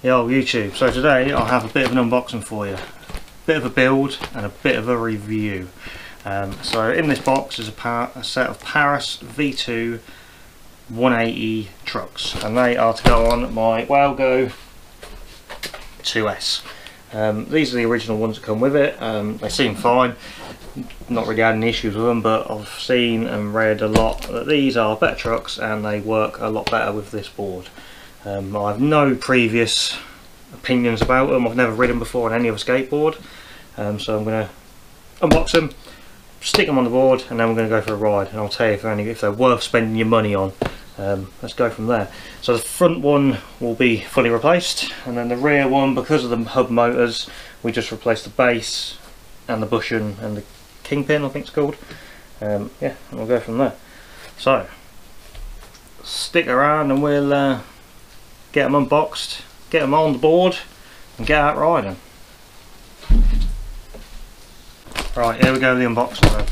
the old YouTube. So today I'll have a bit of an unboxing for you. Bit of a build and a bit of a review. So in this box is a set of Paris V2 180 trucks, and they are to go on my Wowgo 2S. These are the original ones that come with it. They seem fine, not really had any issues with them, but I've seen and read a lot that these are better trucks and they work a lot better with this board. I have no previous opinions about them. I've never ridden before on any other skateboard, so I'm going to unbox them, stick them on the board, and then we're going to go for a ride, and I'll tell you if they're worth spending your money on. Let's go from there. So the front one will be fully replaced, and then the rear one, because of the hub motors, we just replaced the base and the bushing and the kingpin, I think it's called. Yeah, and we'll go from there. So stick around and we'll get them unboxed, get them on the board, and get out riding. Right, here we go with the unboxing then.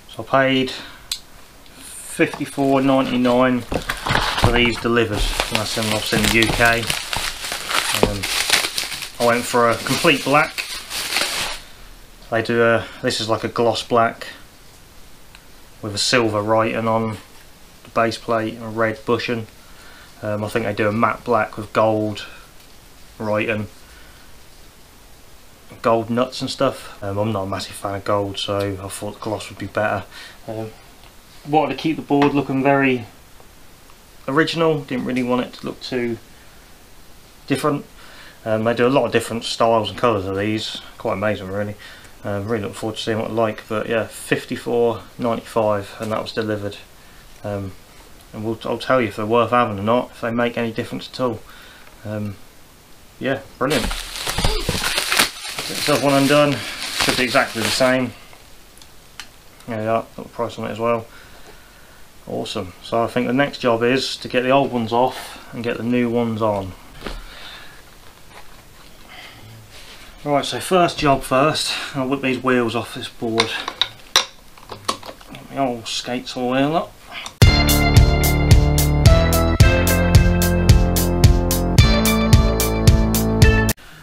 So I paid $54.99 for these delivered, and that's in obviously in the UK. I went for a complete black. They do this is like a gloss black with a silver writing on the base plate and a red bushing. I think they do a matte black with gold writing, gold nuts and stuff. I'm not a massive fan of gold, so I thought the gloss would be better. Wanted to keep the board looking very original, didn't really want it to look too different. They do a lot of different styles and colours of these, quite amazing really. Really looking forward to seeing what they're like, but yeah, $54.95, and that was delivered. And I'll tell you if they're worth having or not, if they make any difference at all. Yeah, brilliant. Get yourself one undone, should be exactly the same. There you are, got the price on it as well. Awesome. So I think the next job is to get the old ones off and get the new ones on. Right, so first job first, I'll whip these wheels off this board. Get the old skates all wheel up.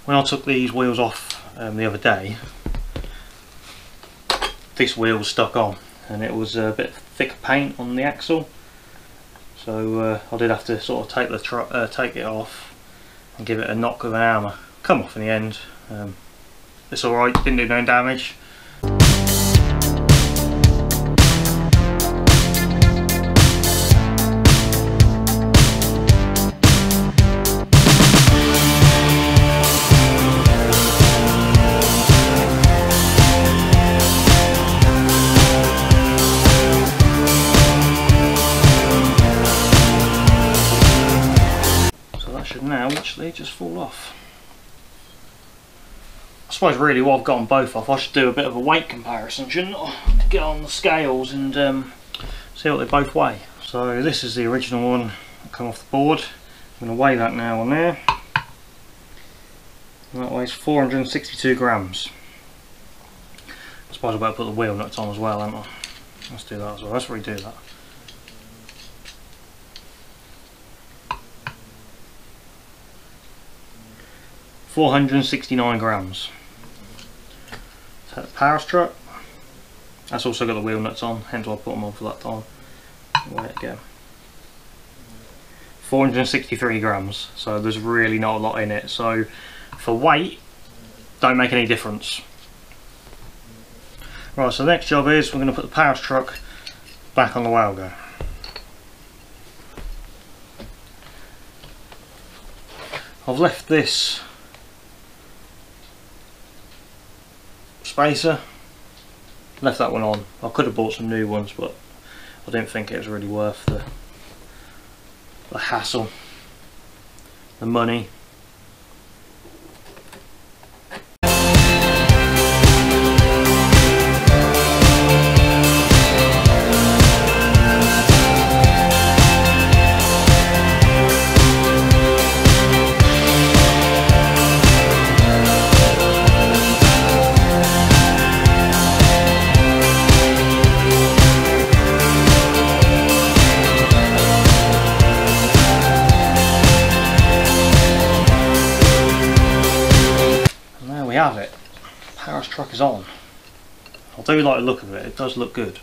When I took these wheels off the other day, this wheel was stuck on, and it was a bit thick paint on the axle, so I did have to sort of take it off and give it a knock with an hammer. Come off in the end. It's alright, didn't do no damage. Should now actually just fall off. I suppose really what I've gotten both off, I should do a bit of a weight comparison, shouldn't I? To get on the scales and see what they both weigh. So this is the original one that come off the board. I'm going to weigh that now on there. And that weighs 462 grams. I suppose I better put the wheel nuts on as well, haven't I? Let's do that as well, let's redo that. $469 grams. So Paris truck. That's also got the wheel nuts on, hence why I put them on for that time. Weigh it again. 463 grams. So there's really not a lot in it. So for weight, don't make any difference. Right. So the next job is we're going to put the Paris truck back on the Wowgo. I've left this spacer, left that one on. I could have bought some new ones, but I didn't think it was really worth the hassle, the money. truck is on. I do like the look of it, it does look good.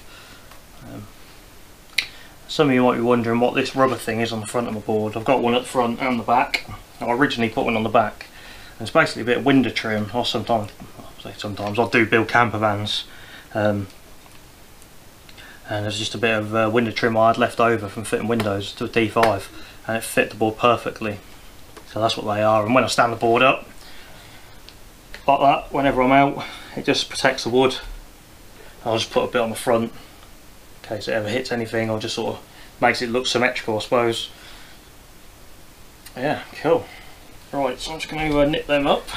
Some of you might be wondering what this rubber thing is on the front of my board. I've got one at the front and the back. I originally put one on the back. And it's basically a bit of window trim, or sometimes I do build camper vans. And there's just a bit of window trim I had left over from fitting windows to a D5, and it fit the board perfectly. So that's what they are. And when I stand the board up like that, whenever I'm out, it just protects the wood. I'll just put a bit on the front in case it ever hits anything, or just sort of makes it look symmetrical, I suppose. Yeah, cool. Right, so I'm just going to nip them up.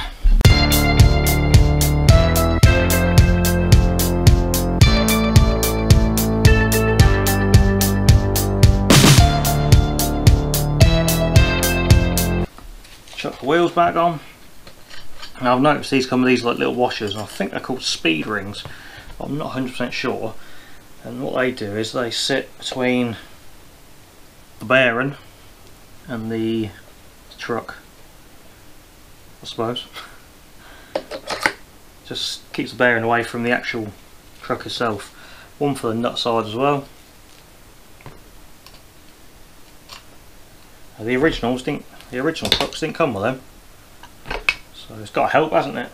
Chuck the wheels back on. Now I've noticed these come with these like little washers, and I think they're called speed rings, but I'm not 100% sure. And what they do is they sit between the bearing and the truck, I suppose. Just keeps the bearing away from the actual truck itself. One for the nut side as well. Now, the original trucks didn't come with them, so it's got to help, hasn't it?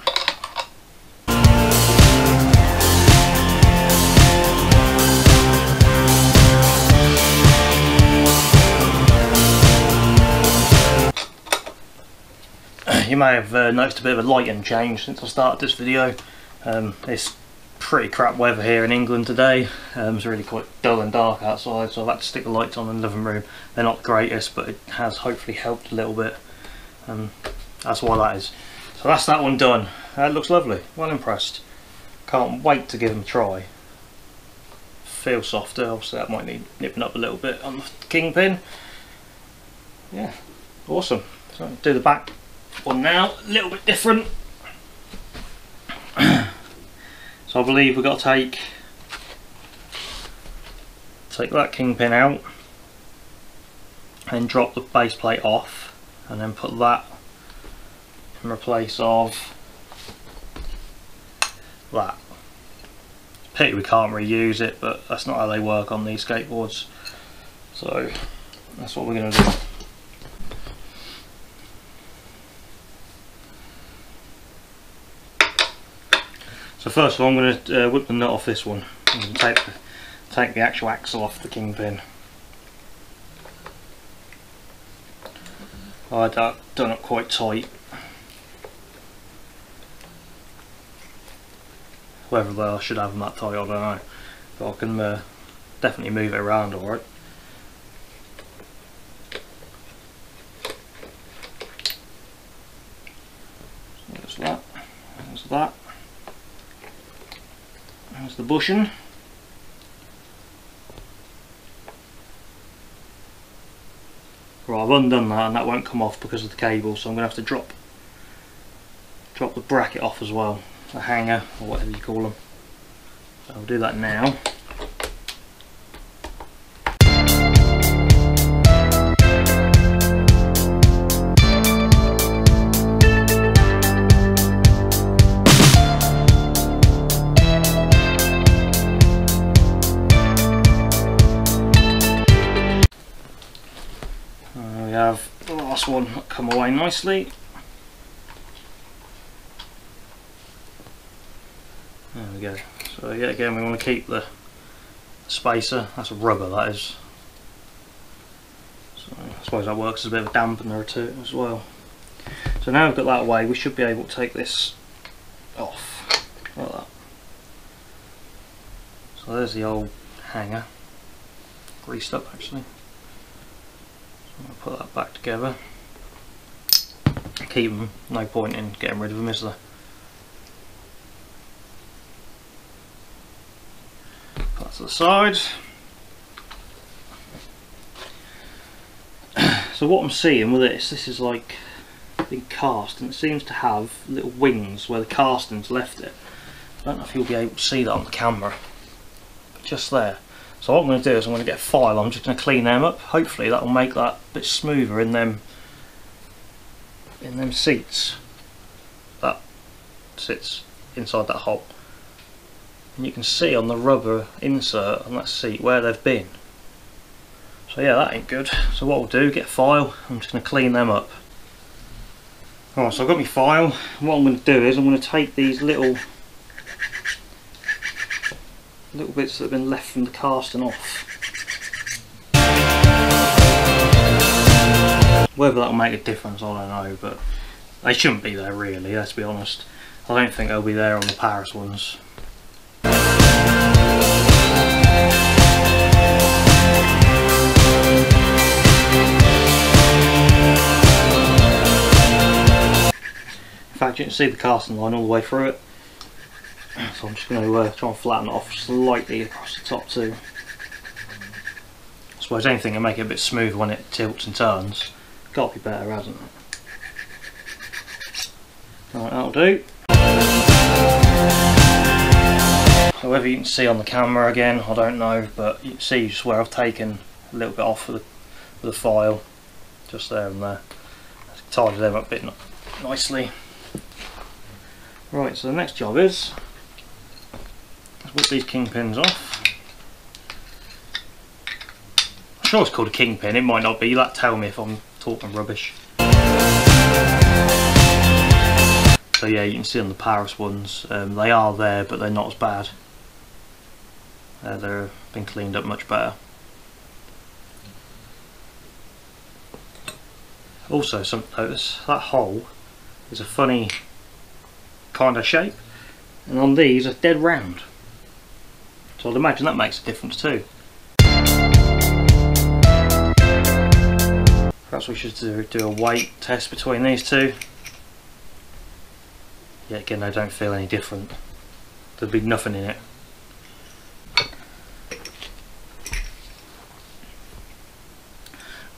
You may have noticed a bit of a lighting change since I started this video. It's pretty crap weather here in England today. It's really quite dull and dark outside, so I've had to stick the lights on in the living room. They're not the greatest, but it has hopefully helped a little bit. That's why that is. So that's that one done. It looks lovely, well impressed. Can't wait to give them a try. Feel softer, obviously that might need nipping up a little bit on the kingpin. Yeah, awesome. So do the back one now, a little bit different. So I believe we've got to take that kingpin out and drop the base plate off, and then put that in place of that. Pity we can't reuse it, but that's not how they work on these skateboards. So that's what we're going to do. So first of all, I'm going to whip the nut off this one. I'm going to take the actual axle off the kingpin. I had that done up quite tight. Whether I should have them that tight, I don't know. But I can definitely move it around alright. So there's that. There's that. There's the bushing. Right, I've undone that, and that won't come off because of the cable, so I'm going to have to drop the bracket off as well, the hanger or whatever you call them. So I'll do that now. We have the last one come away nicely. There we go. So yeah, again we want to keep the spacer. That's a rubber, that is. So I suppose that works as a bit of a dampener to it as well. So now we've got that away, we should be able to take this off like that. So there's the old hanger, greased up actually. I'll put that back together. Keep them, no point in getting rid of them, is there? Put that to the side. So what I'm seeing with this is like been cast, and it seems to have little wings where the casting's left it. I don't know if you'll be able to see that on the camera. Just there. So what I'm going to do is I'm going to get a file, I'm just going to clean them up. Hopefully that will make that a bit smoother in them seats. That sits inside that hole. And you can see on the rubber insert on that seat where they've been. So yeah, that ain't good. So what we'll do, get a file, I'm just going to clean them up. Alright, so I've got my file. What I'm going to do is I'm going to take these little bits that have been left from the casting off. Whether that'll make a difference, I don't know, but they shouldn't be there really, let's be honest. I don't think they'll be there on the Paris ones. In fact, you can see the casting line all the way through it. So I'm just going to try and flatten it off slightly across the top too. I suppose anything can make it a bit smoother when it tilts and turns. Got to be better, hasn't it? Right, that'll do. So whether you can see on the camera again, I don't know, but you can see just where I've taken a little bit off with the file, just there and there. Let's tidy them up a bit nicely. Right, so the next job is let's whip these kingpins off. I'm sure it's called a kingpin, it might not be, you'll have to tell me if I'm talking rubbish. So yeah, you can see on the Paris ones, they are there but they're not as bad. They've been cleaned up much better. Also, notice that hole is a funny kind of shape, and on these are dead round. So I'd imagine that makes a difference too. Perhaps we should do a weight test between these two. Yeah, again, they don't feel any different. There'd be nothing in it.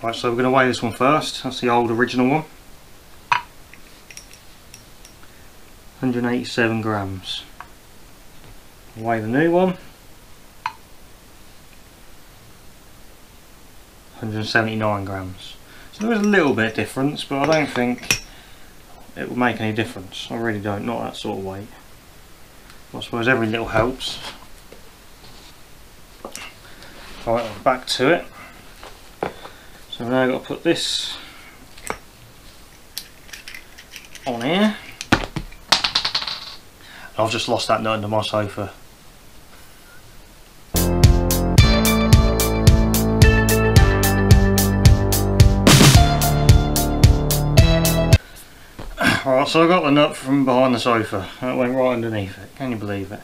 Right, so we're going to weigh this one first. That's the old original one. 187 grams. Weigh the new one. 179 grams. So there is a little bit of difference, but I don't think it will make any difference. I really don't, not that sort of weight. I suppose every little helps. Alright, back to it. So now I've got to put this on here. I've just lost that nut under my sofa. Alright, so I got the nut from behind the sofa. That went right underneath it. Can you believe it?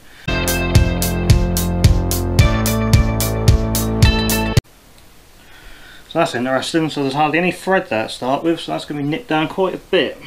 So that's interesting. So there's hardly any thread there to start with, so that's going to be nipped down quite a bit.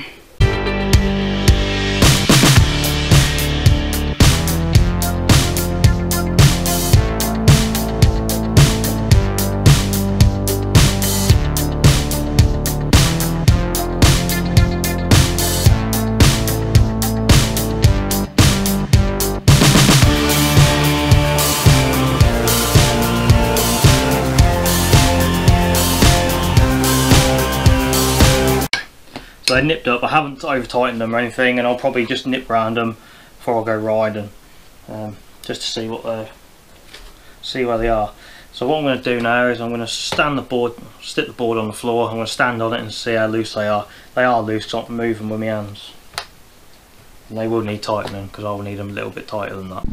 So they're nipped up. I haven't over tightened them or anything, and I'll probably just nip round them before I go riding, just to see where they are. So what I'm going to do now is I'm going to stick the board on the floor. I'm going to stand on it and see how loose they are. They are loose because I'm moving with my hands, and they will need tightening because I will need them a little bit tighter than that.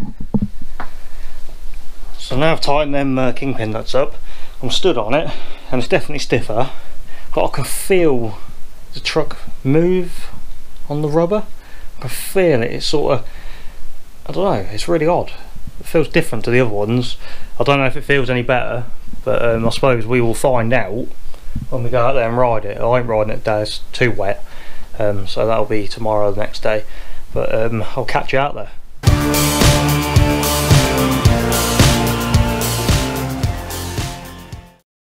So now I've tightened them kingpin nuts up. I'm stood on it, and it's definitely stiffer, but I can feel the truck move on the rubber. I can feel it. It's sort of, I don't know, it's really odd. It feels different to the other ones. I don't know if it feels any better, but I suppose we will find out when we go out there and ride it. I ain't riding it today, it's too wet, so that'll be tomorrow, the next day, but I'll catch you out there.